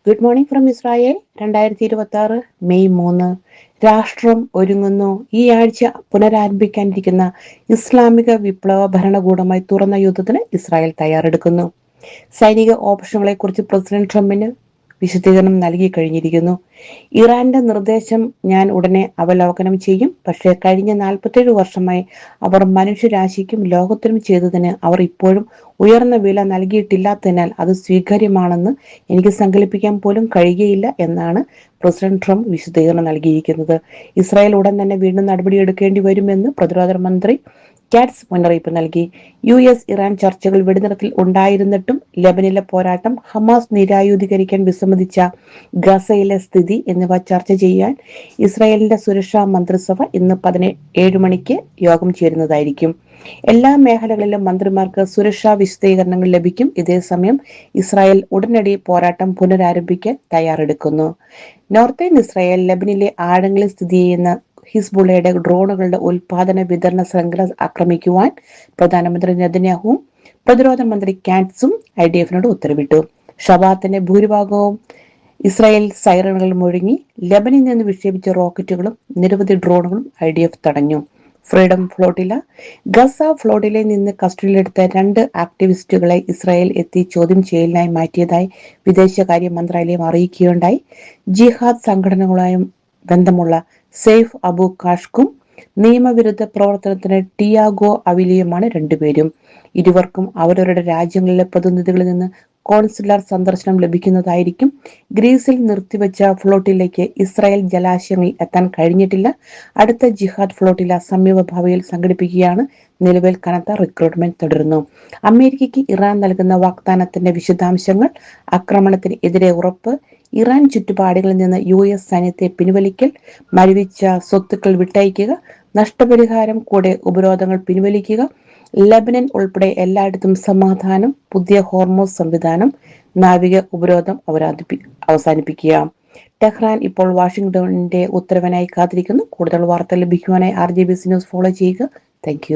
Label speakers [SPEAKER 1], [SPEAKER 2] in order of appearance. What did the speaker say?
[SPEAKER 1] Good morning from Israel. 2026 May 3. രാഷ്ട്രം ഒരുങ്ങുന്നു. ഈ ആഴ്ച പുനരാരംഭിക്കാനിരിക്കുന്ന ഇസ്ലാമിക വിപ്ലവ ഭരണകൂടമായി തുറന്ന യുദ്ധത്തിന് ഇസ്രായേൽ തയ്യാറെടുക്കുന്നു. സൈനിക ഓപ്പറേഷനുകളെക്കുറിച്ച് പ്രസിഡന്റ് ട്രംപിന് വിശദീകരണം നൽകി കഴിഞ്ഞിരിക്കുന്നു. ഇറാന്റെ നിർദ്ദേശം ഞാൻ ഉടനെ അവലോകനം ചെയ്യും. പക്ഷേ കഴിഞ്ഞ 47 വർഷമായി അവർ മനുഷ്യരാശിക്കും ലോകത്തിനും ചെയ്തതിന് അവർ ഇപ്പോഴും ഉയർന്ന വില നൽകിയിട്ടില്ലാത്തതിനാൽ അത് സ്വീകാര്യമാണെന്ന് എനിക്ക് സങ്കല്പിക്കാൻ പോലും കഴിയുകയില്ല എന്നാണ് പ്രസിഡന്റ് ട്രംപ് വിശദീകരണം നൽകിയിരിക്കുന്നത്. ഇസ്രായേൽ ഉടൻ തന്നെ വീണ്ടും നടപടിയെടുക്കേണ്ടി വരുമെന്ന് പ്രതിരോധ മന്ത്രി കാറ്റ്സ് മുന്നറിയിപ്പ് നൽകി. US-ഇറാൻ ചർച്ചകൾ വെടിനിർത്തൽ ഉണ്ടായിരുന്നിട്ടും ലെബനിലെ പോരാട്ടം, ഹമാസ് നിരായുധീകരിക്കാൻ വിസമ്മതിച്ച ഗസയിലെ സ്ഥിതി എന്നിവ ചർച്ച ചെയ്യാൻ ഇസ്രായേലിന്റെ സുരക്ഷാ മന്ത്രിസഭ ഇന്ന് 17 മണിക്ക് യോഗം ചേരുന്നതായിരിക്കും. എല്ലാ മേഖലകളിലും മന്ത്രിമാർക്ക് സുരക്ഷാ വിശദീകരണങ്ങൾ ലഭിക്കും. ഇതേസമയം ഇസ്രായേൽ ഉടനടി പോരാട്ടം പുനരാരംഭിക്കാൻ തയ്യാറെടുക്കുന്നു. നോർത്തേൺ ഇസ്രായേൽ ലെബനിലെ ആഴങ്ങളിൽ സ്ഥിതി ചെയ്യുന്ന ഹിസ്ബുള്ളയുടെ ഡ്രോണുകളുടെ ഉൽപാദന വിതരണ ശൃംഖല ആക്രമിക്കുവാൻ പ്രധാനമന്ത്രി നെതന്യാഹുവും പ്രതിരോധ മന്ത്രി കാറ്റ്സും IDFനോട് ഉത്തരവിട്ടു. ഷബാത്തിന്റെ ഭൂരിഭാഗവും ഇസ്രായേൽ സൈറണുകൾ മുഴങ്ങി. ലെബനിൽ നിന്ന് വിക്ഷേപിച്ച റോക്കറ്റുകളും നിരവധി ഡ്രോണുകളും IDF തടഞ്ഞു. ഫ്രീഡം ഫ്ലോട്ടില ഗസ ഫ്ലോട്ടിലയിൽ നിന്ന് കസ്റ്റഡിയിലെടുത്ത 2 ആക്ടിവിസ്റ്റുകളെ ഇസ്രായേൽ എത്തി ചോദ്യം ചെയ്യലിനായി മാറ്റിയതായി വിദേശകാര്യ മന്ത്രാലയം അറിയിക്കുകയുണ്ടായി. ജിഹാദ് സംഘടനകളുമായും ബന്ധമുള്ള സെയ്ഫ് അബു കാഷ്കും നിയമവിരുദ്ധ പ്രവർത്തനത്തിന് ടിയാഗോ അവിലിയുമാണ് രണ്ടുപേരും. ഇരുവർക്കും അവരവരുടെ രാജ്യങ്ങളിലെ പ്രതിനിധികളിൽ നിന്ന് കോൺസുലർ സന്ദർശനം ലഭിക്കുന്നതായിരിക്കും. ഗ്രീസിൽ നിർത്തിവെച്ച ഫ്ലോട്ടിലേക്ക് ഇസ്രായേൽ ജലാശയങ്ങളിൽ എത്താൻ കഴിഞ്ഞിട്ടില്ല. അടുത്ത ജിഹാദ് ഫ്ലോട്ടില സമീപഭാവിയിൽ സംഘടിപ്പിക്കുകയാണ്. നിലവിൽ കനത്ത റിക്രൂട്ട്മെന്റ് തുടരുന്നു. അമേരിക്കയ്ക്ക് ഇറാൻ നൽകുന്ന വാഗ്ദാനത്തിന്റെ വിശദാംശങ്ങൾ, ആക്രമണത്തിന് എതിരെ ഉറപ്പ്, ഇറാൻ ചുറ്റുപാടുകളിൽ നിന്ന് US സൈന്യത്തെ പിൻവലിക്കൽ, മരവിച്ച സ്വത്തുക്കൾ വിട്ടയക്കുക, നഷ്ടപരിഹാരം കൂടെ ഉപരോധങ്ങൾ പിൻവലിക്കുക, ലെബനൻ ഉൾപ്പെടെ എല്ലായിടത്തും സമാധാനം, പുതിയ ഹോർമോസ് സംവിധാനം, നാവിക ഉപരോധം അവസാനിപ്പിക്കുക. ടെഹ്റാൻ ഇപ്പോൾ വാഷിംഗ്ടണിന്റെ ഉത്തരവിനായി കാത്തിരിക്കുന്നു. കൂടുതൽ വാർത്തകൾ ലഭിക്കുവാനായി RJBC ന്യൂസ് ഫോളോ ചെയ്യുക. താങ്ക്